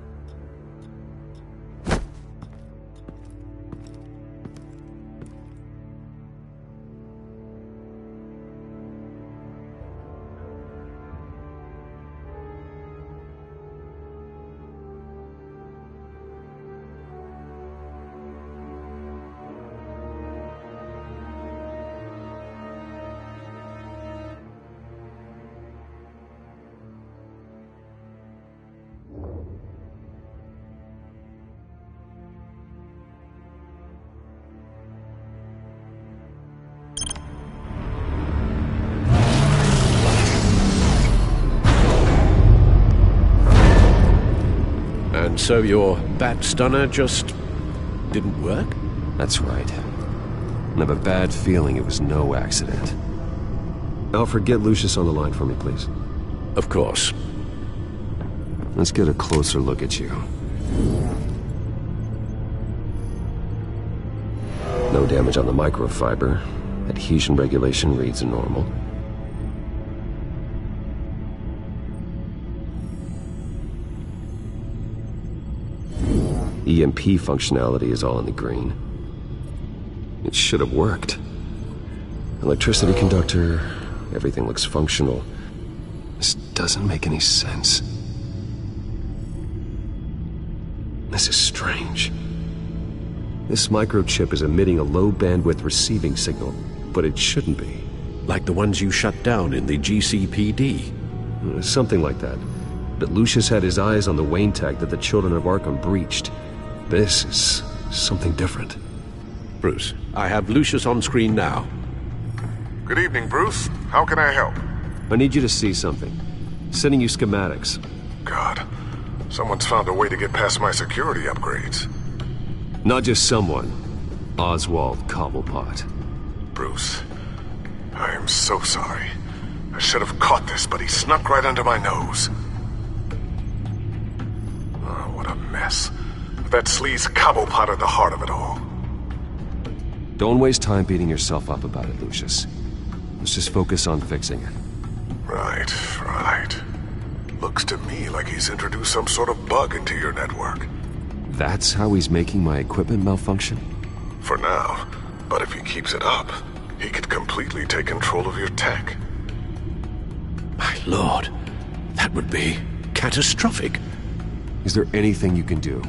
And so your bat stunner just didn't work? That's right. I have a bad feeling it was no accident. Alfred, get Lucius on the line for me, please. Of course. Let's get a closer look at you. No damage on the microfiber. Adhesion regulation reads normal. EMP functionality is all in the green. It should have worked. Electricity conductor, everything looks functional. This doesn't make any sense. This is strange. This microchip is emitting a low-bandwidth receiving signal, but it shouldn't be. Like the ones you shut down in the GCPD? Something like that. But Lucius had his eyes on the Wayne tag that the children of Arkham breached. This is something different. Bruce, I have Lucius on screen now. Good evening, Bruce. How can I help? I need you to see something. Sending you schematics. God, someone's found a way to get past my security upgrades. Not just someone. Oswald Cobblepot. Bruce, I am so sorry. I should have caught this, but he snuck right under my nose. Oh, what a mess. That sleaze Cobblepot at the heart of it all. Don't waste time beating yourself up about it, Lucius. Let's just focus on fixing it. Right. Looks to me like he's introduced some sort of bug into your network. That's how he's making my equipment malfunction? For now. But if he keeps it up, he could completely take control of your tech. My lord, that would be catastrophic. Is there anything you can do?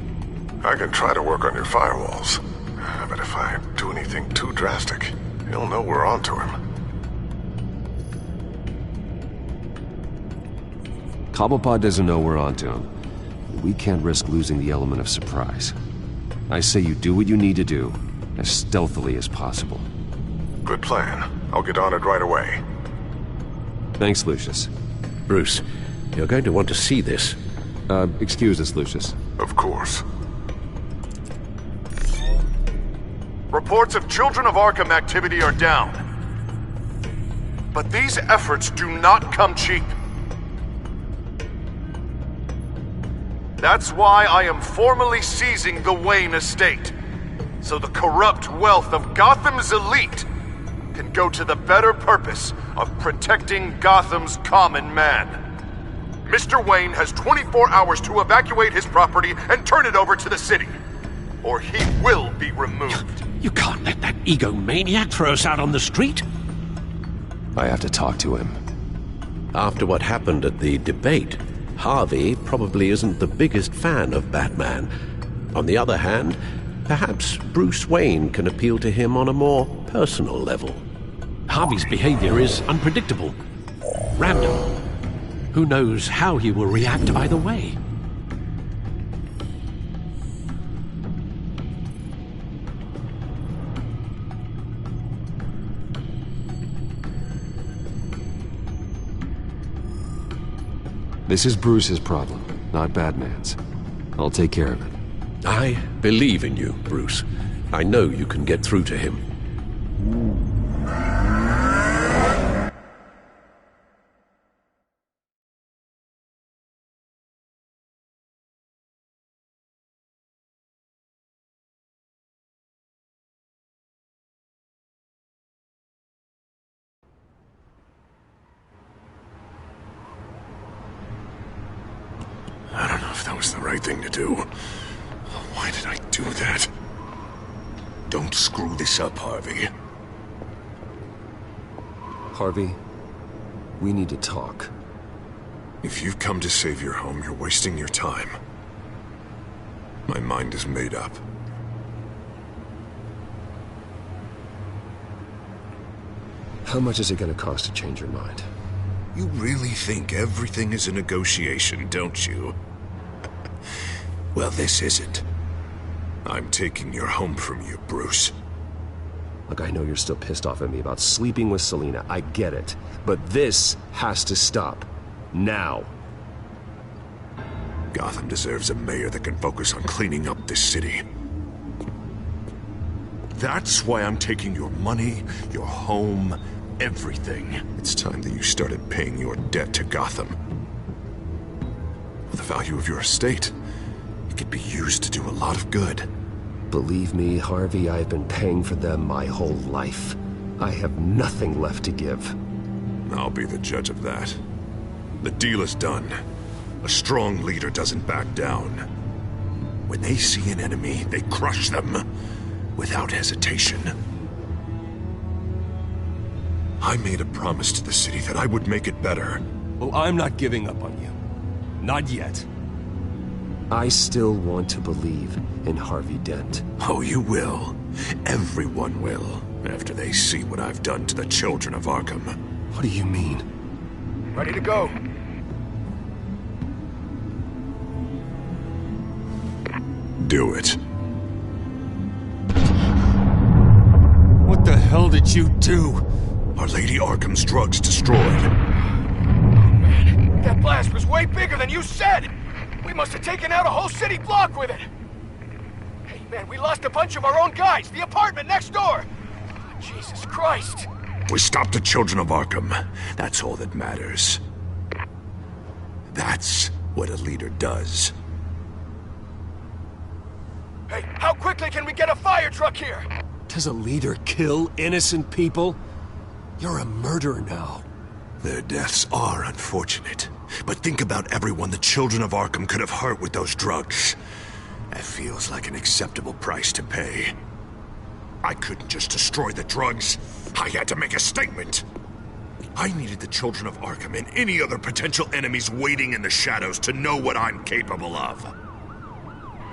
I can try to work on your firewalls. But if I do anything too drastic, he'll know we're onto him. Cobblepot doesn't know we're onto him. We can't risk losing the element of surprise. I say you do what you need to do, as stealthily as possible. Good plan. I'll get on it right away. Thanks, Lucius. Bruce, you're going to want to see this. Excuse us, Lucius. Of course. Reports of Children of Arkham activity are down. But these efforts do not come cheap. That's why I am formally seizing the Wayne estate, so the corrupt wealth of Gotham's elite can go to the better purpose of protecting Gotham's common man. Mr. Wayne has 24 hours to evacuate his property and turn it over to the city, or he will be removed. You can't let that egomaniac throw us out on the street. I have to talk to him. After what happened at the debate, Harvey probably isn't the biggest fan of Batman. On the other hand, perhaps Bruce Wayne can appeal to him on a more personal level. Harvey's behavior is unpredictable, random. Who knows how he will react either way? This is Bruce's problem, not Batman's. I'll take care of it. I believe in you, Bruce. I know you can get through to him. I don't know if that was the right thing to do. Why did I do that? Don't screw this up, Harvey. Harvey, we need to talk. If you've come to save your home, you're wasting your time. My mind is made up. How much is it going to cost to change your mind? You really think everything is a negotiation, don't you? Well, this isn't. I'm taking your home from you, Bruce. Look, I know you're still pissed off at me about sleeping with Selina. I get it. But this has to stop. Now. Gotham deserves a mayor that can focus on cleaning up this city. That's why I'm taking your money, your home, everything. It's time that you started paying your debt to Gotham. For the value of your estate, it could be used to do a lot of good. Believe me, Harvey, I've been paying for them my whole life. I have nothing left to give. I'll be the judge of that. The deal is done. A strong leader doesn't back down. When they see an enemy, they crush them without hesitation. I made a promise to the city that I would make it better. Well, I'm not giving up on you. Not yet. I still want to believe in Harvey Dent. Oh, you will. Everyone will, after they see what I've done to the children of Arkham. What do you mean? Ready to go. Do it. What the hell did you do? Our Lady Arkham's drugs destroyed. Man, that blast was way bigger than you said! We must have taken out a whole city block with it! Hey man, we lost a bunch of our own guys! The apartment next door! Jesus Christ! We stopped the children of Arkham. That's all that matters. That's what a leader does. Hey, how quickly can we get a fire truck here? Does a leader kill innocent people? You're a murderer now. Their deaths are unfortunate. But think about everyone the children of Arkham could have hurt with those drugs. That feels like an acceptable price to pay. I couldn't just destroy the drugs. I had to make a statement. I needed the children of Arkham and any other potential enemies waiting in the shadows to know what I'm capable of.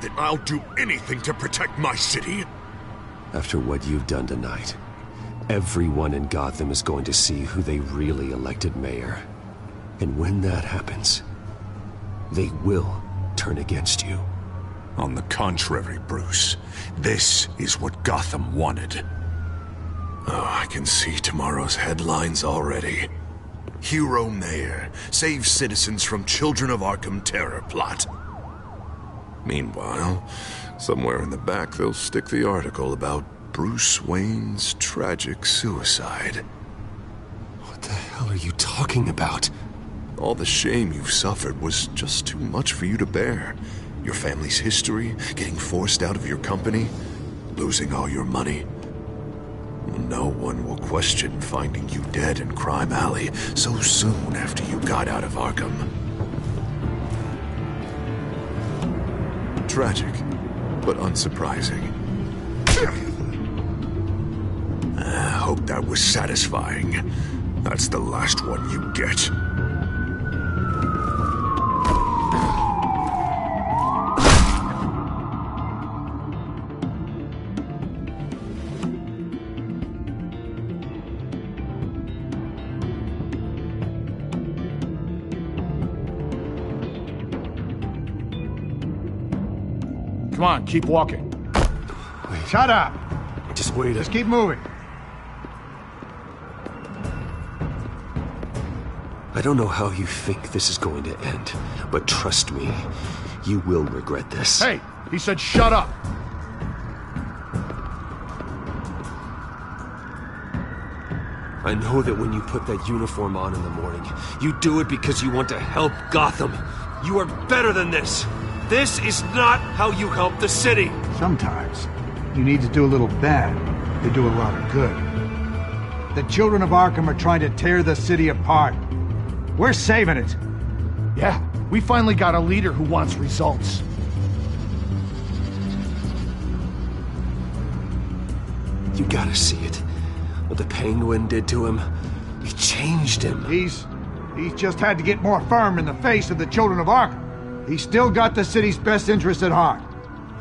Then I'll do anything to protect my city. After what you've done tonight, everyone in Gotham is going to see who they really elected mayor. And when that happens, they will turn against you. On the contrary, Bruce. This is what Gotham wanted. Oh, I can see tomorrow's headlines already. Hero Mayor saves citizens from Children of Arkham terror plot. Meanwhile, somewhere in the back they'll stick the article about Bruce Wayne's tragic suicide. What the hell are you talking about? All the shame you've suffered was just too much for you to bear. Your family's history, getting forced out of your company, losing all your money. No one will question finding you dead in Crime Alley so soon after you got out of Arkham. Tragic, but unsurprising. I hope that was satisfying. That's the last one you get. Come on, keep walking. Wait. Shut up! Just wait. Just keep moving. I don't know how you think this is going to end, but trust me, you will regret this. Hey, he said shut up! I know that when you put that uniform on in the morning, you do it because you want to help Gotham. You are better than this. This is not how you help the city. Sometimes, you need to do a little bad to do a lot of good. The Children of Arkham are trying to tear the city apart. We're saving it. Yeah, we finally got a leader who wants results. You gotta see it. What the Penguin did to him, he changed him. He's just had to get more firm in the face of the Children of Arkham. He's still got the city's best interests at heart.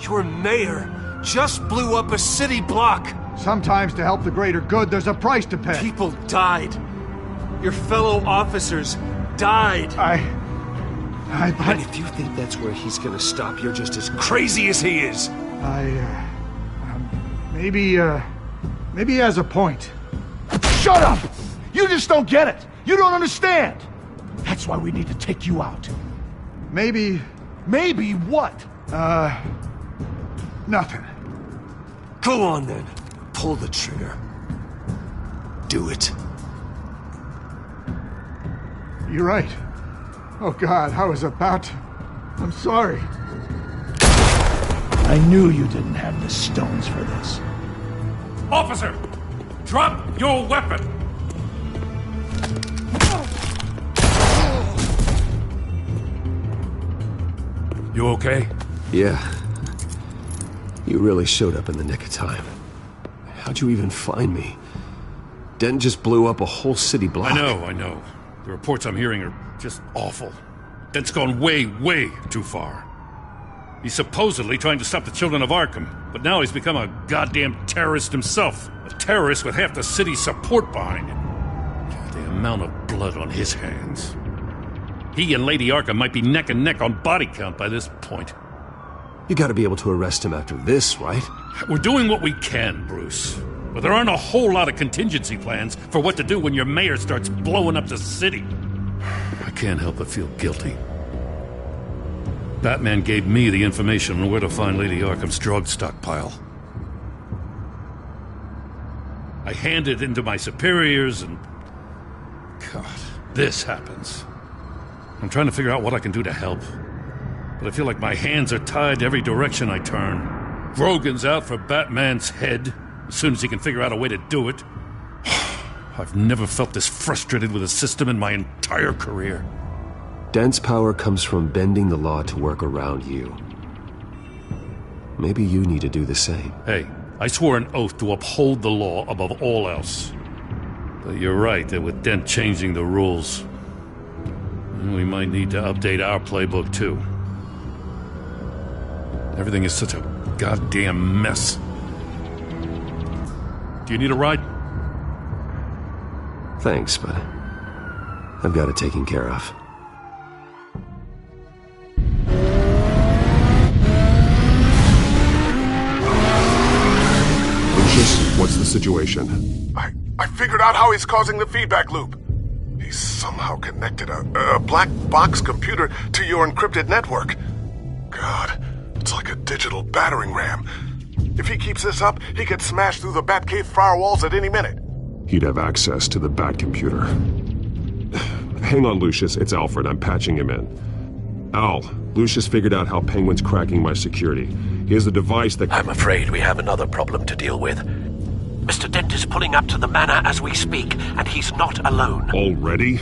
Your mayor just blew up a city block. Sometimes to help the greater good, there's a price to pay. People died. Your fellow officers died. And if you think that's where he's gonna stop, you're just as crazy as he is. Maybe he has a point. Shut up! You just don't get it. You don't understand. That's why we need to take you out. Maybe... Maybe what? Nothing. Go on then. Pull the trigger. Do it. You're right. Oh God, I was about to... I'm sorry. I knew you didn't have the stones for this. Officer! Drop your weapon! You okay? Yeah. You really showed up in the nick of time. How'd you even find me? Dent just blew up a whole city block. I know. The reports I'm hearing are just awful. Dent's gone way, way too far. He's supposedly trying to stop the Children of Arkham, but now he's become a goddamn terrorist himself. A terrorist with half the city's support behind him. The amount of blood on his hands. He and Lady Arkham might be neck and neck on body count by this point. You gotta be able to arrest him after this, right? We're doing what we can, Bruce. But there aren't a whole lot of contingency plans for what to do when your mayor starts blowing up the city. I can't help but feel guilty. Batman gave me the information on where to find Lady Arkham's drug stockpile. I handed it into my superiors and... God, this happens. I'm trying to figure out what I can do to help. But I feel like my hands are tied every direction I turn. Grogan's out for Batman's head, as soon as he can figure out a way to do it. I've never felt this frustrated with a system in my entire career. Dent's power comes from bending the law to work around you. Maybe you need to do the same. Hey, I swore an oath to uphold the law above all else. But you're right that with Dent changing the rules, we might need to update our playbook too. Everything is such a goddamn mess. Do you need a ride? Thanks, but I've got it taken care of. Lucius, what's the situation? I figured out how he's causing the feedback loop. He's somehow connected a black box computer to your encrypted network. God, it's like a digital battering ram. If he keeps this up, he could smash through the Batcave firewalls at any minute. He'd have access to the Bat computer. Hang on, Lucius. It's Alfred. I'm patching him in. Al, Lucius figured out how Penguin's cracking my security. He has a device that... I'm afraid we have another problem to deal with. Mr. Dent is pulling up to the manor as we speak, and he's not alone. Already?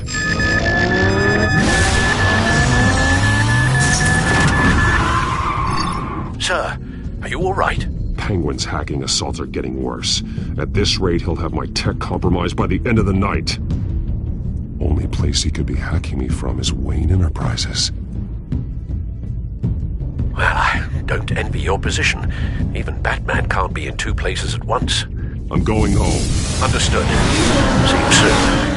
Sir, are you all right? Penguin's hacking assaults are getting worse. At this rate, he'll have my tech compromised by the end of the night. Only place he could be hacking me from is Wayne Enterprises. Well, I don't envy your position. Even Batman can't be in two places at once. I'm going home. Understood. See you soon.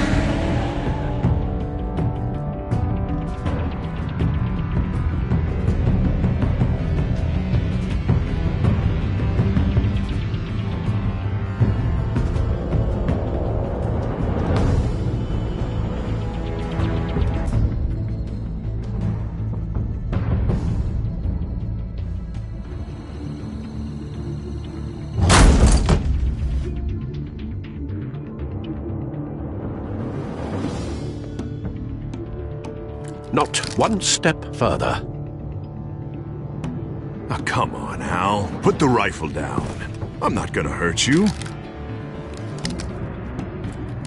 Not one step further. Oh, come on, Al. Put the rifle down. I'm not gonna hurt you.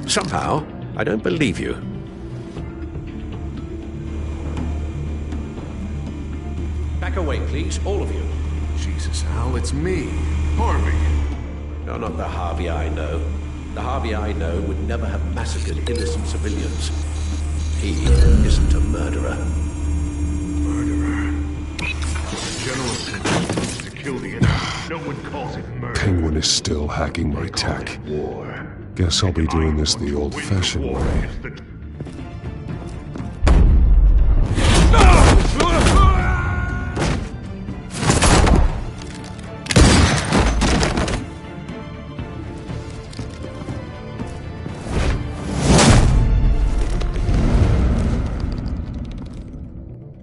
Somehow, I don't believe you. Back away, please, all of you. Jesus, Al, it's me, Harvey. You're not the Harvey I know. The Harvey I know would never have massacred innocent civilians. He isn't a murderer. Murderer? General to kill the enemy. No one calls it murder. Penguin is still hacking my tech. Guess I'll be doing this the old-fashioned way.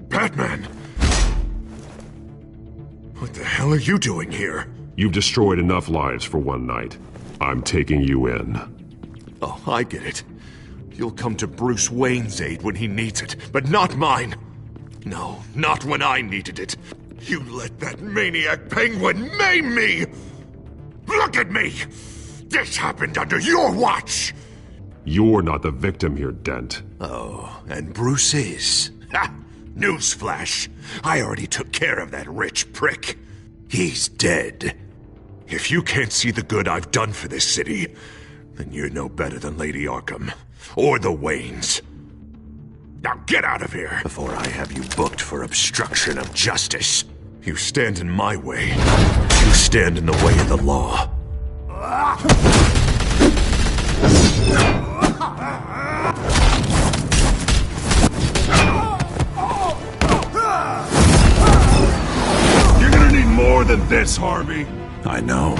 Batman! What the hell are you doing here? You've destroyed enough lives for one night. I'm taking you in. Oh, I get it. You'll come to Bruce Wayne's aid when he needs it, but not mine. No, not when I needed it. You let that maniac Penguin maim me! Look at me! This happened under your watch! You're not the victim here, Dent. Oh, and Bruce is. Ha! Newsflash. I already took care of that rich prick. He's dead. If you can't see the good I've done for this city, then you're no better than Lady Arkham. Or the Waynes. Now get out of here before I have you booked for obstruction of justice. You stand in my way. You stand in the way of the law. You're gonna need more than this, Harvey. I know.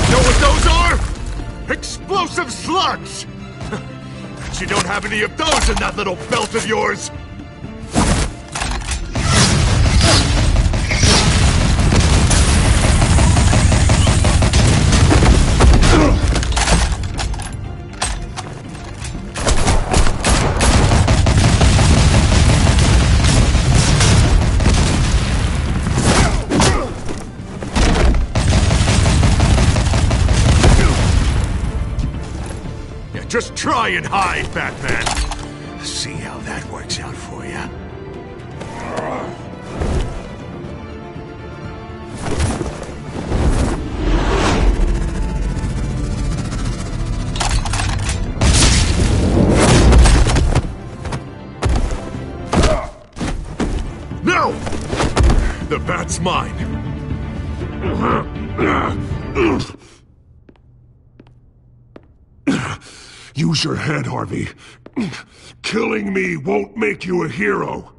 Know what those are? Explosive slugs! But you don't have any of those in that little belt of yours! Just try and hide, Batman. See how that works out for you. No! The bat's mine. Use your head, Harvey. Killing me won't make you a hero.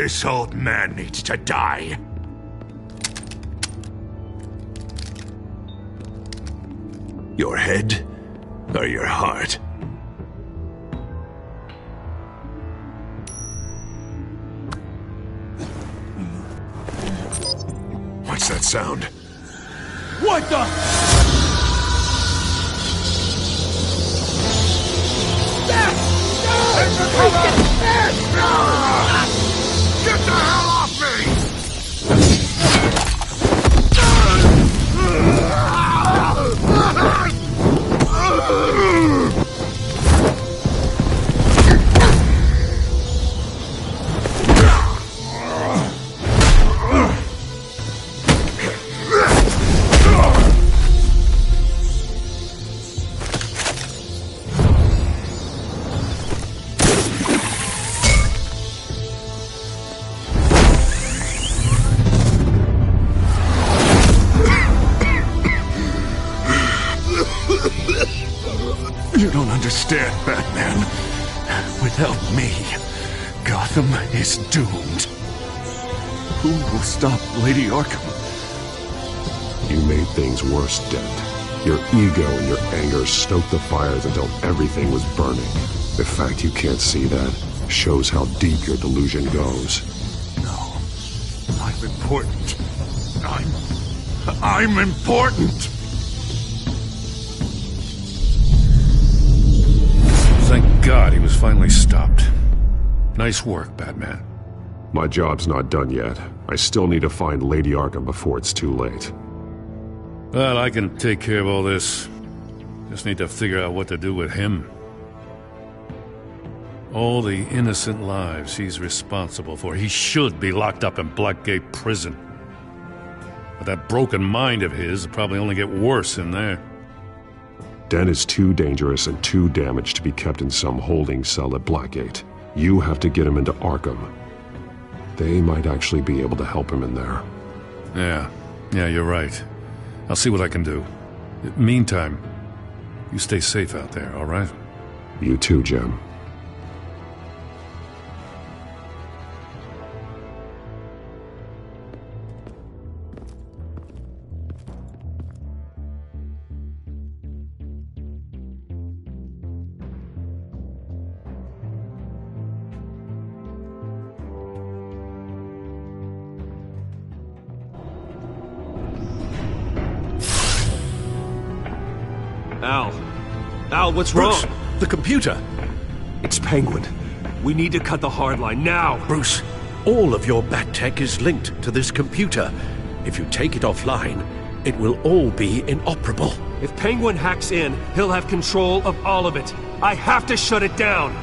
This old man needs to die. Your head or your heart? What's that sound? What the? Get the hell off me! You don't understand, Batman. Without me, Gotham is doomed. Who will stop Lady Arkham? You made things worse, Dent. Your ego and your anger stoked the fires until everything was burning. The fact you can't see that shows how deep your delusion goes. No. I'm important. I'm important! Thank God he was finally stopped. Nice work, Batman. My job's not done yet. I still need to find Lady Arkham before it's too late. Well, I can take care of all this. Just need to figure out what to do with him. All the innocent lives he's responsible for. He should be locked up in Blackgate Prison. But that broken mind of his will probably only get worse in there. Dent is too dangerous and too damaged to be kept in some holding cell at Blackgate. You have to get him into Arkham. They might actually be able to help him in there. Yeah, you're right. I'll see what I can do. Meantime, you stay safe out there, all right? You too, Jim. Al, what's Bruce, wrong? the computer. It's Penguin. We need to cut the hard line now. Bruce, all of your bat tech is linked to this computer. If you take it offline, it will all be inoperable. If Penguin hacks in, he'll have control of all of it. I have to shut it down.